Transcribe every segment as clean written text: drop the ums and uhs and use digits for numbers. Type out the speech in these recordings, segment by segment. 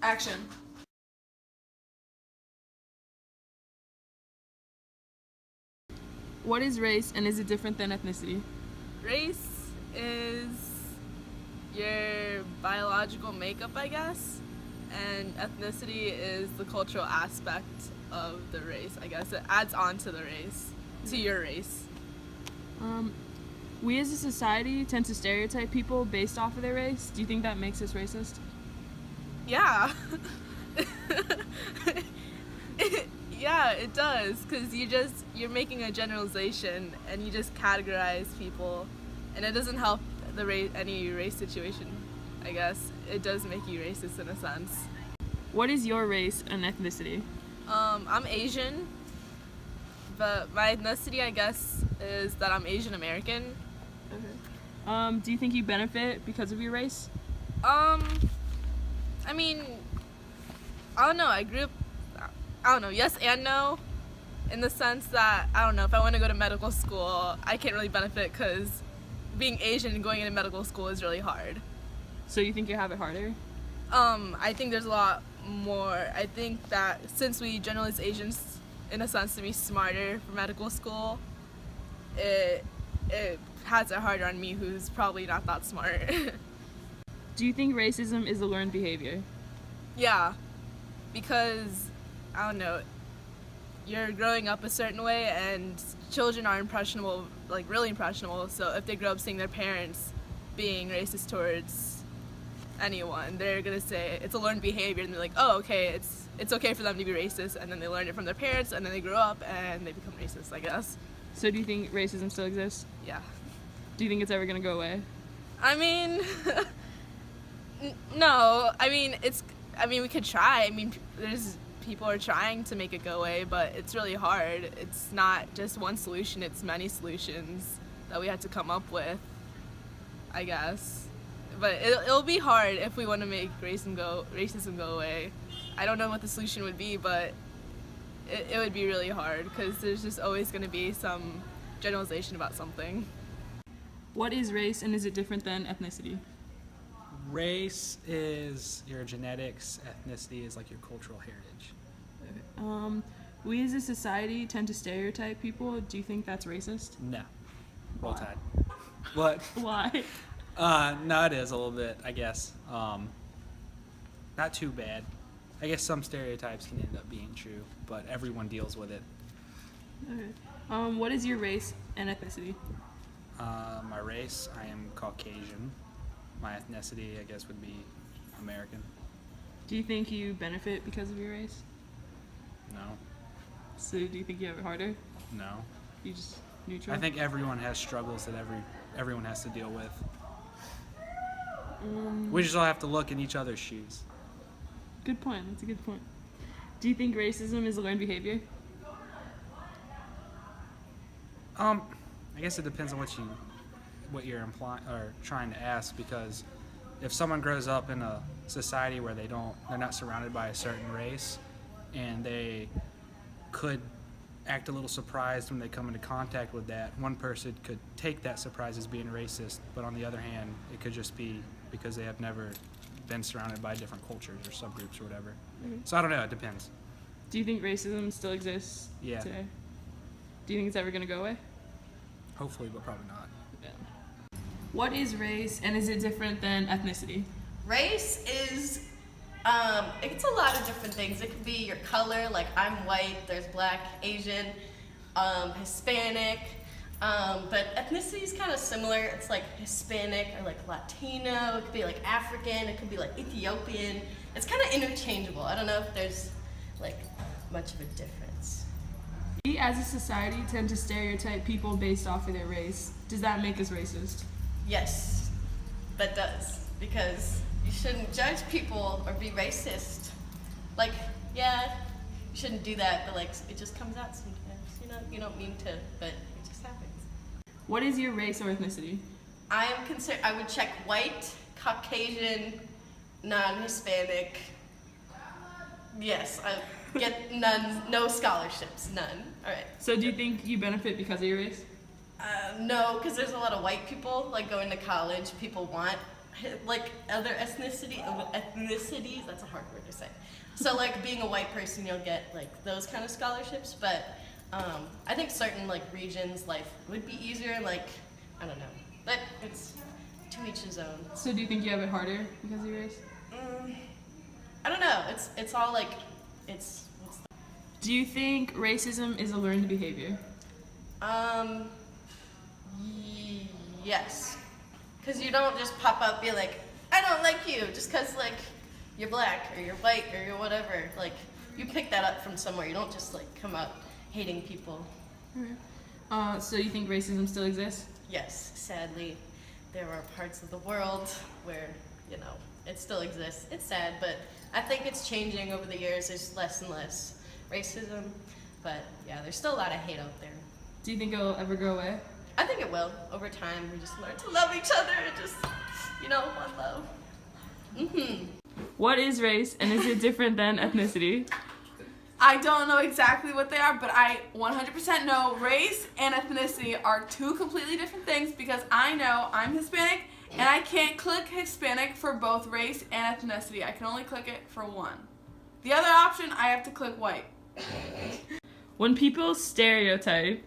Action. What is race, and is it different than ethnicity? Race is your biological makeup, I guess, and ethnicity is the cultural aspect of the race, I guess. It adds on to the race, to your race. We as a society tend to stereotype people based off of their race. Do you think that makes us racist? Yeah. Yeah, it does, because you're making a generalization and you just categorize people, and it doesn't help any race situation, I guess. It does make you racist in a sense. What is your race and ethnicity? I'm Asian, but my ethnicity, I guess, is that I'm Asian American. Okay. Do you think you benefit because of your race? I mean, I don't know, I don't know, yes and no, in the sense that, I don't know, if I want to go to medical school, I can't really benefit because being Asian and going into medical school is really hard. So you think you have it harder? I think there's a lot more. I think that since we generalize Asians, in a sense, to be smarter for medical school, it has it harder on me, who's probably not that smart. Do you think racism is a learned behavior? Yeah, because, I don't know, you're growing up a certain way, and children are impressionable, like really impressionable, so if they grow up seeing their parents being racist towards anyone, they're gonna say it's a learned behavior, and they're like, oh, okay, it's okay for them to be racist, and then they learn it from their parents, and then they grow up and they become racist, I guess. So do you think racism still exists? Yeah. Do you think it's ever gonna go away? I mean, no, I mean, we could try. I mean, people are trying to make it go away, but it's really hard. It's not just one solution, it's many solutions that we had to come up with, I guess. But it'll be hard if we want to make racism go away. I don't know what the solution would be, but it would be really hard because there's just always going to be some generalization about something. What is race, and is it different than ethnicity? Race is your genetics, ethnicity is like your cultural heritage. We as a society tend to stereotype people. Do you think that's racist? No. Roll Tide. What? Why? No, it is a little bit, I guess. Not too bad. I guess some stereotypes can end up being true, but everyone deals with it. Okay. What is your race and ethnicity? My race, I am Caucasian. My ethnicity, I guess, would be American. Do you think you benefit because of your race? No. So do you think you have it harder? No. You just neutral? I think everyone has struggles that everyone has to deal with. We just all have to look in each other's shoes. Good point. That's a good point. Do you think racism is a learned behavior? I guess it depends on what you're implying or trying to ask, because if someone grows up in a society where they're not surrounded by a certain race, and they could act a little surprised when they come into contact with that, one person could take that surprise as being racist, but on the other hand, it could just be because they have never been surrounded by different cultures or subgroups or whatever. Mm-hmm. So I don't know, it depends. Do you think racism still exists today? Do you think it's ever going to go away? Hopefully, but probably not. Yeah. What is race, and is it different than ethnicity? Race is, it's a lot of different things. It could be your color, like I'm white, there's black, Asian, Hispanic, but ethnicity is kind of similar. It's like Hispanic or like Latino, it could be like African, it could be like Ethiopian. It's kind of interchangeable. I don't know if there's like much of a difference. We as a society tend to stereotype people based off of their race. Does that make us racist? Yes, that does, because you shouldn't judge people or be racist. Like, yeah, you shouldn't do that, but like, it just comes out sometimes, you don't mean to, but it just happens. What is your race or ethnicity? I would check white, Caucasian, non-Hispanic. Yes, I get none, no scholarships, none. All right. So do you think you benefit because of your race? No, because there's a lot of white people, like going to college, people want like other ethnicities, that's a hard word to say. So like being a white person, you'll get like those kind of scholarships, but I think certain like regions life would be easier, like, I don't know, but it's to each his own. So do you think you have it harder because of your race? I don't know, it's all like, Do you think racism is a learned behavior? Yes. Because you don't just pop up be like, I don't like you, just because, like, you're black, or you're white, or you're whatever. Like, you pick that up from somewhere. You don't just, like, come out hating people. Okay. So you think racism still exists? Yes, sadly, there are parts of the world where, you know, it still exists. It's sad, but I think it's changing over the years. There's less and less racism. But, yeah, there's still a lot of hate out there. Do you think it'll ever go away? I think it will. Over time, we just learn to love each other and just, you know, one love. What is race, and is it different than ethnicity? I don't know exactly what they are, but I 100% know race and ethnicity are two completely different things because I know I'm Hispanic and I can't click Hispanic for both race and ethnicity. I can only click it for one. The other option, I have to click white. When people stereotype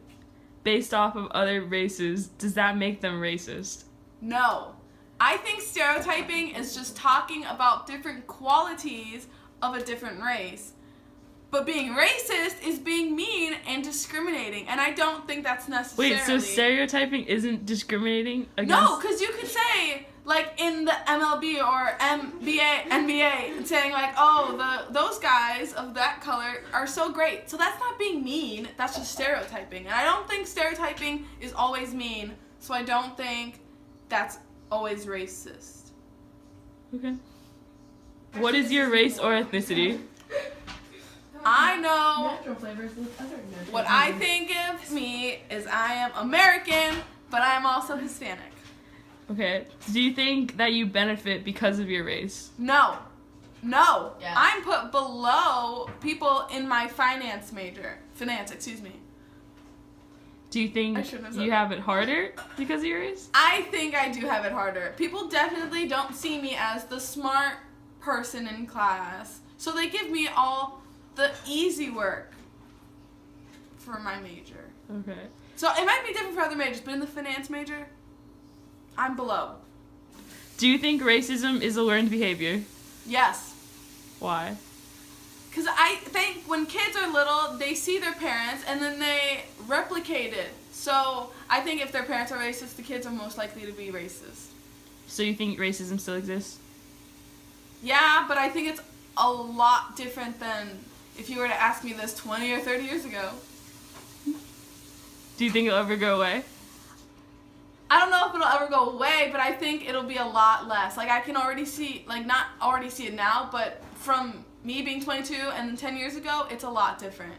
based off of other races, does that make them racist? No. I think stereotyping is just talking about different qualities of a different race. But being racist is being mean and discriminating, and I don't think that's necessarily... Wait, so stereotyping isn't discriminating against... No, because you could say, like, in the MLB or NBA, and saying, like, oh, those guys of that color are so great. So that's not being mean, that's just stereotyping. And I don't think stereotyping is always mean, so I don't think that's always racist. Okay. What is your race or ethnicity? I know Natural flavors with other natural what I think of me is I am American, but I am also Hispanic. Okay. Do you think that you benefit because of your race? No. Yeah. I'm put below people in my finance, excuse me. Do you think I shouldn't have said you that. have it harder because of your race? I think I do have it harder. People definitely don't see me as the smart person in class, so they give me all the easy work for my major. Okay. So it might be different for other majors, but in the finance major, I'm below. Do you think racism is a learned behavior? Yes. Why? Because I think when kids are little, they see their parents and then they replicate it. So I think if their parents are racist, the kids are most likely to be racist. So you think racism still exists? Yeah, but I think it's a lot different than if you were to ask me this 20 or 30 years ago. Do you think it'll ever go away? I don't know if it'll ever go away, but I think it'll be a lot less. Like, I can already see, like, not already see it now, but from me being 22 and then 10 years ago, it's a lot different.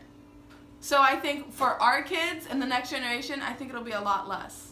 So I think for our kids and the next generation, I think it'll be a lot less.